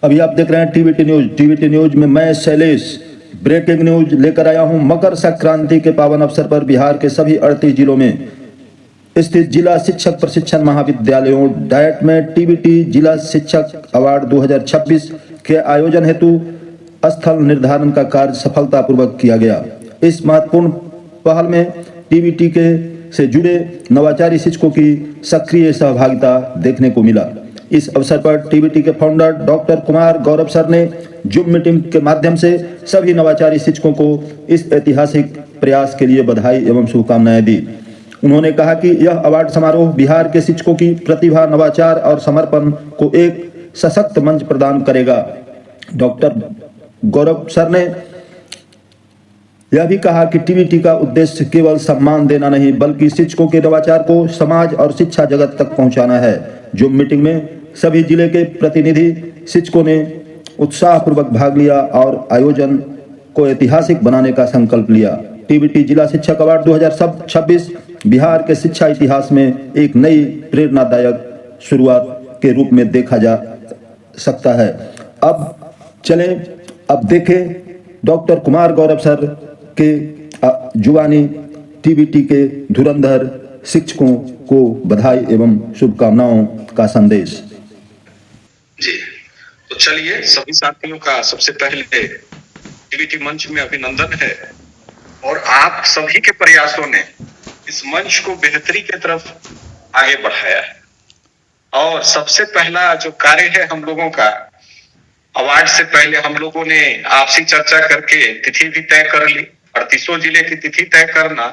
अभी आप देख रहे हैं टीवीटी न्यूज में मैं शैलेश ब्रेकिंग न्यूज लेकर आया हूं। मकर संक्रांति के पावन अवसर पर बिहार के सभी 38 जिलों में स्थित जिला शिक्षक प्रशिक्षण महाविद्यालयों डायट में टीवीटी जिला शिक्षक अवार्ड 2026 के आयोजन हेतु स्थल निर्धारण का कार्य सफलतापूर्वक किया गया। इस महत्वपूर्ण पहल में टीवीटी के से जुड़े नवाचारी शिक्षकों की सक्रिय सहभागिता देखने को मिला। इस अवसर पर टीवीटी के founder doctor Kumar Gaurav sir ने जूम मीटिंग के माध्यम से सभी नवाचारी शिक्षकों को इस ऐतिहासिक प्रयास के लिए बधाई एवं शुभकामनाएं दी। उन्होंने कहा कि यह अवार्ड समारोह बिहार के शिक्षकों की प्रतिभा, नवाचार और समर्पण को एक सशक्त मंच प्रदान करेगा। डॉक्टर गौरव सर ने यह भी कहा कि टीवीटी का उद्देश्य केवल सम्मान देना नहीं बल्कि शिक्षकों के नवाचार को समाज और शिक्षा जगत तक पहुंचाना है। जूम मीटिंग में सभी जिले के प्रतिनिधि शिक्षकों ने उत्साहपूर्वक भाग लिया और आयोजन को ऐतिहासिक बनाने का संकल्प लिया। टीवीटी जिला शिक्षक अवार्ड 2026 बिहार के शिक्षा इतिहास में एक नई प्रेरणादायक शुरुआत के रूप में देखा जा सकता है। अब चलें, अब देखें डॉक्टर कुमार गौरव सर के जुबानी टीवीटी के धुरंधर शिक्षकों को बधाई एवं शुभकामनाओं का संदेश। जी, तो चलिए सभी साथियों का सबसे पहले टीवीटी मंच में अभिनंदन है और आप सभी के प्रयासों ने इस मंच को बेहतरी की तरफ आगे बढ़ाया है। और सबसे पहला जो कार्य है हम लोगों का, अवार्ड से पहले हम लोगों ने आपसी चर्चा करके तिथि भी तय कर ली। 38 जिले की तिथि तय करना,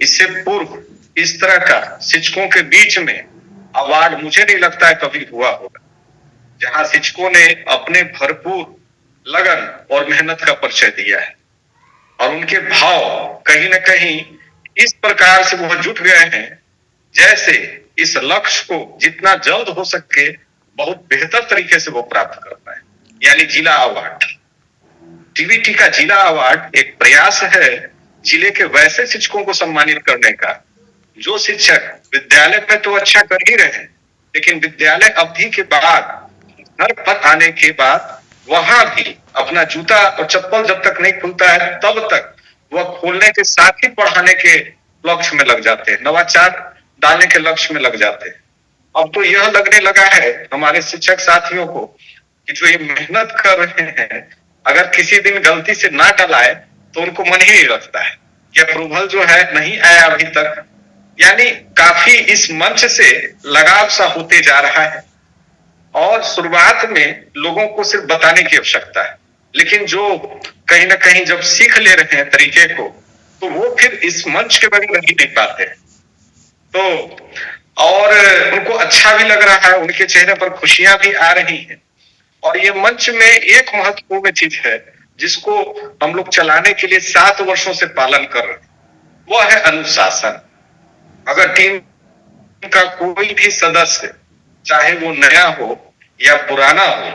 इससे पूर्व इस तरह का शिक्षकों के बीच में अवार्ड मुझे नहीं लगता है कभी हुआ होगा, जहां शिक्षकों ने अपने भरपूर लगन और मेहनत का परिचय दिया है और उनके भाव कहीं ना कहीं इस प्रकार से वो जुट गए हैं जैसे इस लक्ष्य को जितना जल्द हो सके बहुत बेहतर तरीके से वो प्राप्त कर पाए, यानी जिला अवार्ड। टीवीटी का जिला अवार्ड एक प्रयास है जिले के वैसे शिक्षकों को सम्मानित करने का जो शिक्षक विद्यालय में तो अच्छा कर ही रहे हैं, लेकिन विद्यालय अवधि के बाद घर पर आने के बाद वहां भी अपना जूता और चप्पल जब तक नहीं खुलता है तब तक वह खोलने के साथ ही पढ़ाने के लक्ष्य में लग जाते हैं, नवाचार डालने के लक्ष्य में लग जाते हैं। अब तो यह लगने लगा है हमारे शिक्षक साथियों को कि जो ये मेहनत कर रहे हैं अगर किसी दिन गलती से ना डलाए तो उनको मन ही नहीं रखता है कि अप्रूवल जो है नहीं आया अभी तक। यानी काफी इस मंच से लगाव सा होते जा रहा है और शुरुआत में लोगों को सिर्फ बताने की आवश्यकता है, लेकिन जो कहीं ना कहीं जब सीख ले रहे हैं तरीके को तो वो फिर इस मंच के बगैर रह नहीं पाते। तो और उनको अच्छा भी लग रहा है, उनके चेहरे पर खुशियां भी आ रही हैं। और ये मंच में एक महत्वपूर्ण चीज है जिसको हम लोग चलाने के लिए 7 वर्षों से पालन कर रहे हैं, वो है अनुशासन। अगर टीम का कोई भी सदस्य चाहे वो नया हो या पुराना हो,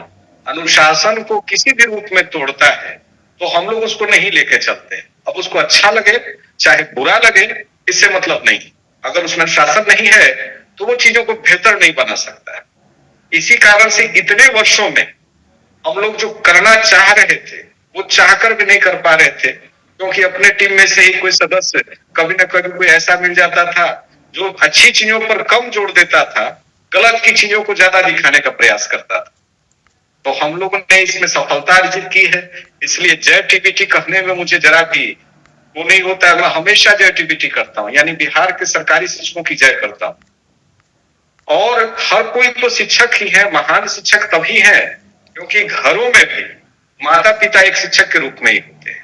अनुशासन को किसी भी रूप में तोड़ता है तो हम लोग उसको नहीं लेके चलते। अब उसको अच्छा लगे चाहे बुरा लगे इससे मतलब नहीं, अगर उसमें अनुशासन नहीं है तो वो चीजों को बेहतर नहीं बना सकता है। इसी कारण से इतने वर्षों में हम लोग जो करना चाह रहे थे वो चाहकर भी नहीं कर पा रहे थे, क्योंकि अपने टीम में से ही कोई सदस्य कभी ना कभी कोई ऐसा मिल जाता था जो अच्छी चीजों पर कम जोर देता था, गलत की चीजों को ज्यादा दिखाने का प्रयास करता था। तो हम लोगों ने इसमें सफलता अर्जित की है, इसलिए जय टीवीटी कहने में मुझे जरा भी वो नहीं होता है। मैं हमेशा जय टीवीटी करता हूँ, यानी बिहार के सरकारी शिक्षकों की जय करता हूँ। और हर कोई तो शिक्षक ही है, महान शिक्षक तभी है क्योंकि घरों में भी माता पिता एक शिक्षक के रूप में ही होते हैं।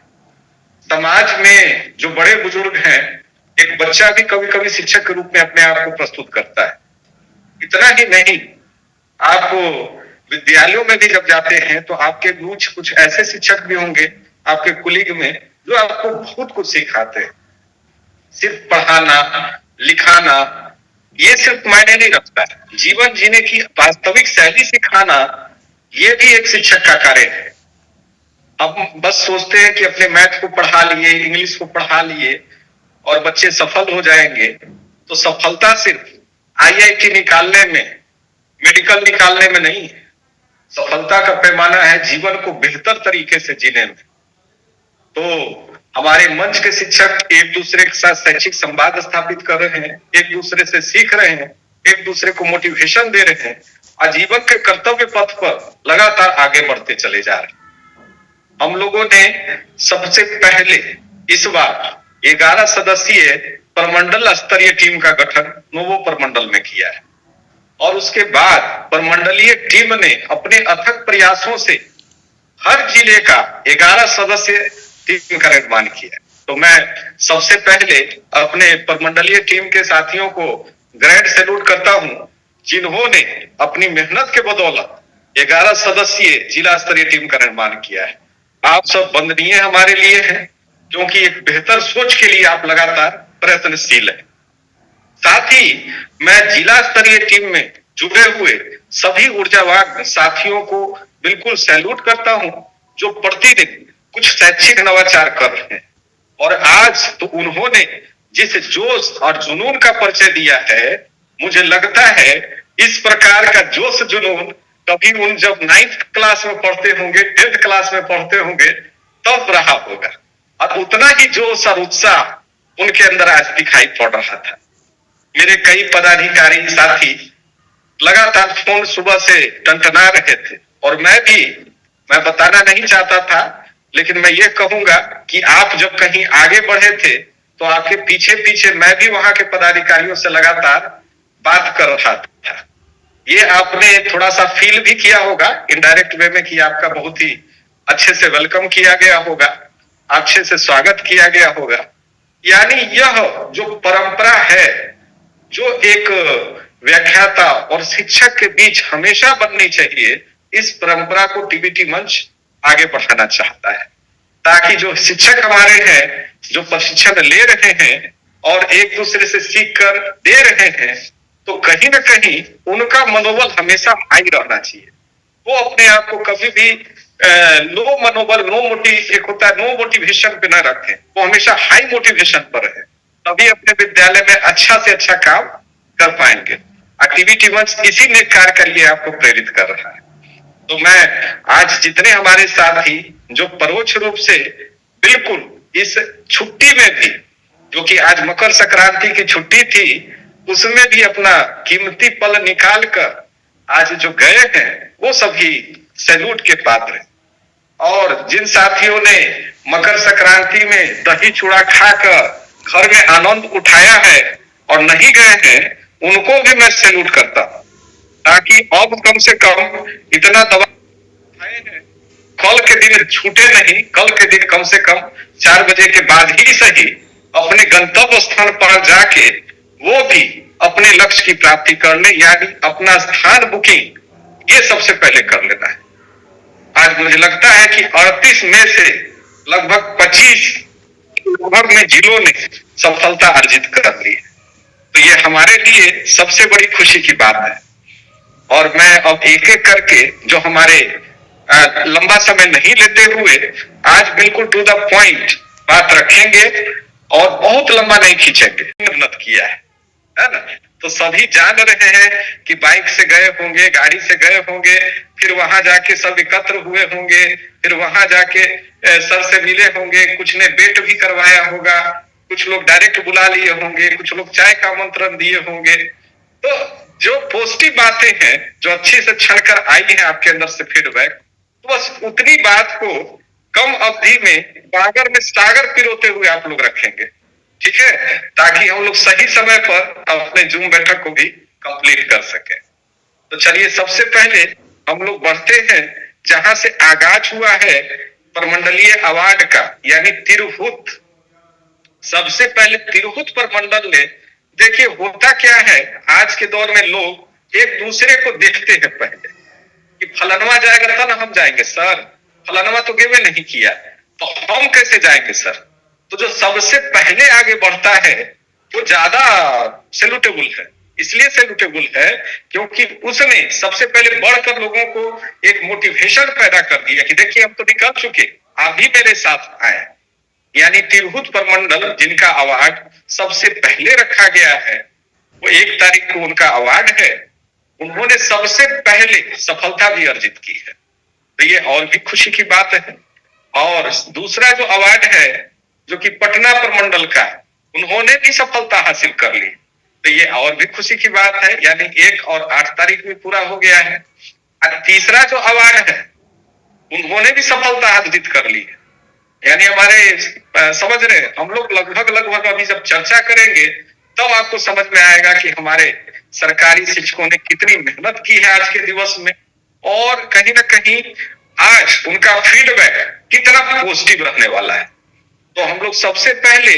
समाज में जो बड़े बुजुर्ग हैं, एक बच्चा भी कभी कभी शिक्षक के रूप में अपने आप को प्रस्तुत करता है। इतना ही नहीं, आप विद्यालयों में भी जब जाते हैं तो आपके कुछ ऐसे शिक्षक भी होंगे आपके कुलीग में जो आपको बहुत कुछ सिखाते हैं। सिर्फ पढ़ाना लिखाना ये सिर्फ मायने नहीं रखता है, जीवन जीने की वास्तविक शैली सिखाना ये भी एक शिक्षक का कार्य है। अब बस सोचते हैं कि अपने मैथ को पढ़ा लिए, इंग्लिश को पढ़ा लिए और बच्चे सफल हो जाएंगे, तो सफलता सिर्फ आईआईटी निकालने में, मेडिकल निकालने में नहीं है। सफलता का पैमाना है जीवन को बेहतर तरीके से जीने में। तो हमारे मंच के शिक्षक एक दूसरे के साथ शैक्षिक संवाद स्थापित कर रहे हैं, एक दूसरे से सीख रहे हैं, एक दूसरे को मोटिवेशन दे रहे हैं और जीवन के कर्तव्य पथ पर लगातार आगे बढ़ते चले जा रहे हैं। हम लोगों ने सबसे पहले इस बार 11 सदस्यीय प्रमंडल स्तरीय टीम का गठन नोवो प्रमंडल में किया है और उसके बाद प्रमंडलीय टीम ने अपने अथक प्रयासों से हर जिले का 11 सदस्य टीम का निर्माण किया। तो मैं सबसे पहले अपने प्रमंडलीय टीम के साथियों को ग्रैंड सैल्यूट करता हूं, जिन्होंने अपनी मेहनत के बदौलत 11 सदस्यीय जिला स्तरीय टीम का निर्माण किया है। आप सब वंदनीय हमारे लिए हैं, क्योंकि एक बेहतर सोच के लिए आप लगातार प्रयत्नशील हैं। साथ ही मैं जिला स्तरीय टीम में जुड़े हुए सभी ऊर्जावान साथियों को बिल्कुल सैल्यूट करता हूं, जो प्रतिदिन कुछ शैक्षिक नवाचार कर रहे हैं। और आज तो उन्होंने जिस जोश और जुनून का परिचय दिया है, मुझे लगता है इस प्रकार का जोश जुनून कभी उन जब 9th क्लास में पढ़ते होंगे, 10th क्लास में पढ़ते होंगे, तब रहा होगा। और उतना ही जोश और उत्साह उनके अंदर आज दिखाई पड़ रहा था। मेरे कई पदाधिकारी साथी लगातार फोन सुबह से टंटना रहे थे और मैं बताना नहीं चाहता था, लेकिन मैं ये कहूंगा कि आप जब कहीं आगे बढ़े थे तो आपके पीछे पीछे मैं भी वहां के पदाधिकारियों से लगातार बात कर रहा था। ये आपने थोड़ा सा फील भी किया होगा इनडायरेक्ट वे में कि आपका बहुत ही अच्छे से वेलकम किया गया होगा, अच्छे से स्वागत किया गया होगा। यानी यह जो परंपरा है, जो एक व्याख्याता और शिक्षक के बीच हमेशा बननी चाहिए, इस परंपरा को टीबीटी मंच आगे बढ़ाना चाहता है, ताकि जो शिक्षक हमारे हैं, जो प्रशिक्षण ले रहे हैं और एक दूसरे से सीख कर दे रहे हैं, तो कहीं ना कहीं उनका मनोबल हमेशा हाई रहना चाहिए। वो अपने आप को कभी भी लो मनोबल, एक होता है नो मोटिवेशन पे न रखें, वो हमेशा हाई मोटिवेशन पर रहे, तभी अपने विद्यालय में अच्छा से अच्छा काम कर पाएंगे। एक्टिविटी मंच इसी ने कार्य के लिए आपको प्रेरित कर रहा है। तो मैं आज जितने हमारे साथी जो परोक्ष रूप से बिल्कुल इस छुट्टी में भी, जो कि आज मकर संक्रांति की छुट्टी थी, उसमें भी अपना कीमती पल निकाल कर आज जो गए हैं, वो सभी सैल्यूट के पात्र हैं। और जिन साथियों ने मकर संक्रांति में दही चूड़ा खाकर घर में आनंद उठाया है और नहीं गए हैं, उनको भी मैं सैल्यूट करता हूं, ताकि अब कम से कम इतना दवा खाए हैं, कल के दिन छूटे नहीं, कल के दिन कम से कम 4 बजे के बाद ही सही अपने गंतव्य स्थान पर जाके वो भी अपने लक्ष्य की प्राप्ति कर ले, यानी अपना स्थान बुकिंग ये सबसे पहले कर लेना है। आज मुझे लगता है कि 38 में से लगभग 25 में जिलों ने सफलता अर्जित कर ली है। तो ये हमारे लिए सबसे बड़ी खुशी की बात है। और मैं अब एक एक करके जो हमारे लंबा समय नहीं लेते हुए आज बिल्कुल टू द पॉइंट बात रखेंगे और बहुत लंबा नहीं खींचेंगे। मेहनत किया है ना? तो सभी जान रहे हैं कि बाइक से गए होंगे, गाड़ी से गए होंगे, फिर वहां जाके सब एकत्र हुए होंगे, फिर वहां जाके सर से मिले होंगे, कुछ ने वेट भी करवाया होगा, कुछ लोग डायरेक्ट बुला लिए होंगे, कुछ लोग चाय का आमंत्रण दिए होंगे। तो जो पॉजिटिव बातें हैं, जो अच्छे से छड़ कर आई है आपके अंदर से फीडबैक, तो बस उतनी बात को कम अवधि में बागर में सागर पिरोते हुए आप लोग रखेंगे, ठीक है, ताकि हम लोग सही समय पर अपने जूम बैठक को भी कंप्लीट कर सके। तो चलिए सबसे पहले हम लोग बढ़ते हैं जहां से आगाज हुआ है प्रमंडलीय अवार्ड का, यानी तिरहुत। सबसे पहले तिरहुत प्रमंडल ने, देखिए होता क्या है, आज के दौर में लोग एक दूसरे को देखते हैं पहले कि फलानवा जाएगा तो ना हम जाएंगे सर, फलानवा तो गेवे नहीं किया तो हम कैसे जाएंगे सर। तो जो सबसे पहले आगे बढ़ता है वो ज्यादा सैल्यूटेबल है। इसलिए सैल्यूटेबल है क्योंकि उसने सबसे पहले बढ़कर लोगों को एक मोटिवेशन पैदा कर दिया कि देखिए हम तो निकल चुके, आप भी मेरे साथ आए। यानी तिरहुत प्रमंडल जिनका अवार्ड सबसे पहले रखा गया है, वो 1 तारीख को उनका अवार्ड है, उन्होंने सबसे पहले सफलता भी अर्जित की है, तो ये और भी खुशी की बात है। और दूसरा जो अवार्ड है जो कि पटना प्रमंडल का, उन्होंने भी सफलता हासिल कर ली, तो ये और भी खुशी की बात है। यानी 1 और 8 तारीख में पूरा हो गया है। और तीसरा जो अवार्ड है उन्होंने भी सफलता अर्जित कर ली है। यानी हमारे समझ रहे, हम लोग लगभग अभी जब चर्चा करेंगे तब तो आपको समझ में आएगा कि हमारे सरकारी शिक्षकों ने कितनी मेहनत की है आज के दिवस में, और कहीं ना कहीं आज उनका फीडबैक कितना पॉजिटिव रहने वाला है। तो हम लोग सबसे पहले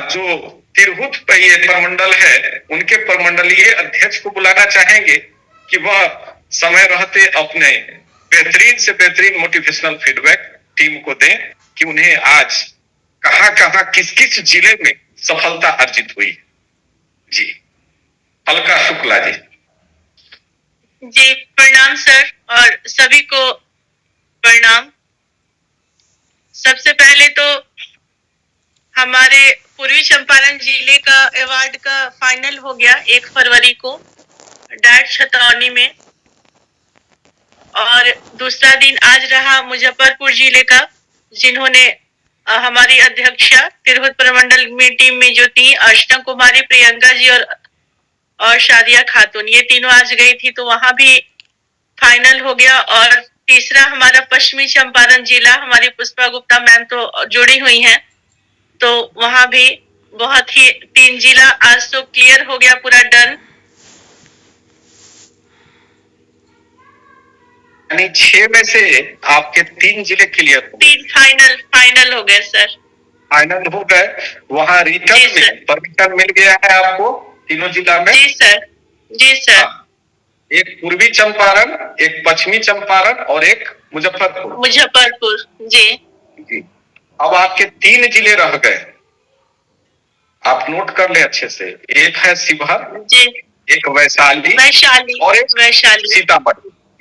जो तिरहुत ये प्रमंडल है उनके प्रमंडलीय अध्यक्ष को बुलाना चाहेंगे कि वह समय रहते अपने बेहतरीन से बेहतरीन मोटिवेशनल फीडबैक टीम को दें कि उन्हें आज कहां किस किस जिले में सफलता अर्जित हुई। जी, अलका शुक्ला जी। जी प्रणाम सर, और सभी को प्रणाम। सबसे पहले तो हमारे पूर्वी चंपारण जिले का अवार्ड का फाइनल हो गया 1 फरवरी को डाट छतौनी में, और दूसरा दिन आज रहा मुजफ्फरपुर जिले का, जिन्होंने हमारी अध्यक्षा तिरहुत प्रमंडल में टीम में जो थी अर्चना कुमारी, प्रियंका जी और शादिया खातून, ये तीनों आज गई थी, तो वहां भी फाइनल हो गया। और तीसरा हमारा पश्चिमी चंपारण जिला, हमारी पुष्पा गुप्ता मैम तो जुड़ी हुई हैं, तो वहां भी बहुत ही 3 जिला आज तो क्लियर हो गया, पूरा डन। यानी 6 में से आपके 3 जिले क्लियर हो गए। 3 फाइनल हो गए सर, फाइनल हो गए। वहां रिटर्न में परमिशन मिल गया है आपको तीनों जिला में? जी सर, जी सर। हाँ। एक पूर्वी चंपारण, एक पश्चिमी चंपारण और एक मुजफ्फरपुर। जी जी। अब आपके 3 जिले रह गए, आप नोट कर ले अच्छे से। एक है शिवहर जी, एक वैशाली और एक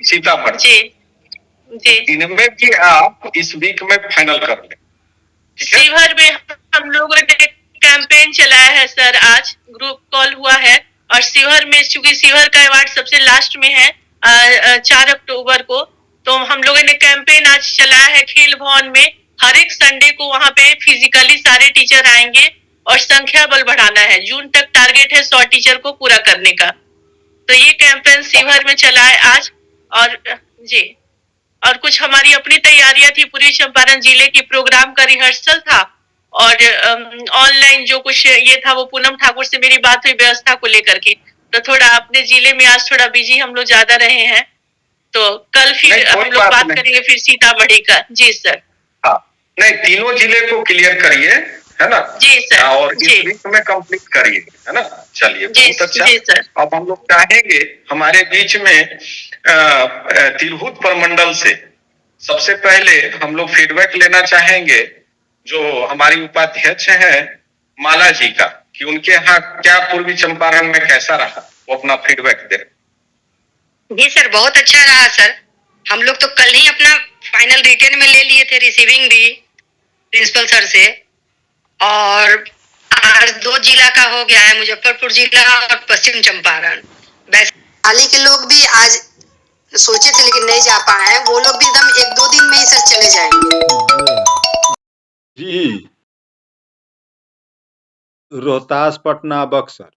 सीतामढ़ी। जी जी। इनमें भी आप इस वीक में फाइनल कर ले। शिवहर में हम लोगों ने कैंपेन चलाया है सर, आज ग्रुप कॉल हुआ है, और शिवहर में चूंकि शिवहर का अवार्ड सबसे लास्ट में है 4 अक्टूबर को, तो हम लोगों ने कैंपेन आज चलाया है खेल भवन में। हर एक संडे को वहां पे फिजिकली सारे टीचर आएंगे और संख्या बल बढ़ाना है। जून तक टारगेट है 100 टीचर को पूरा करने का, तो ये कैंपेन शिवहर में चला है आज। और जी, और कुछ हमारी अपनी तैयारियां थी, पूर्वी चंपारण जिले की प्रोग्राम का रिहर्सल था, और ऑनलाइन जो कुछ ये था वो पूनम ठाकुर से मेरी बात हुई व्यवस्था को लेकर के, तो थोड़ा अपने जिले में आज थोड़ा बिजी हम लोग ज्यादा रहे हैं, तो कल फिर हम लोग बात करेंगे फिर सीतामढ़ी का। जी सर। हाँ, नहीं, तीनों जिले को क्लियर करिए, है ना? जी सर। और इस वीक में कंप्लीट करिए, है ना? चलिए, बहुत अच्छा। जी सर। अब हम लोग चाहेंगे हमारे बीच में तिरहुत प्रमंडल से सबसे पहले हम लोग फीडबैक लेना चाहेंगे जो हमारी उपाध्यक्ष है माला जी का, कि उनके यहाँ क्या पूर्वी चंपारण में कैसा रहा, वो अपना फीडबैक दे। जी सर, बहुत अच्छा रहा सर। हम लोग तो कल ही अपना फाइनल रिटर्न में ले लिए थे, रिसीविंग भी प्रिंसिपल सर से, और आज 2 जिला का हो गया है, मुजफ्फरपुर जिला और पश्चिम चंपारण। वैशाली के लोग भी आज सोचे थे लेकिन नहीं जा पाए हैं, वो लोग भी एकदम 1-2 दिन में ही सर चले जाएंगे। जी, रोहतास, पटना, बक्सर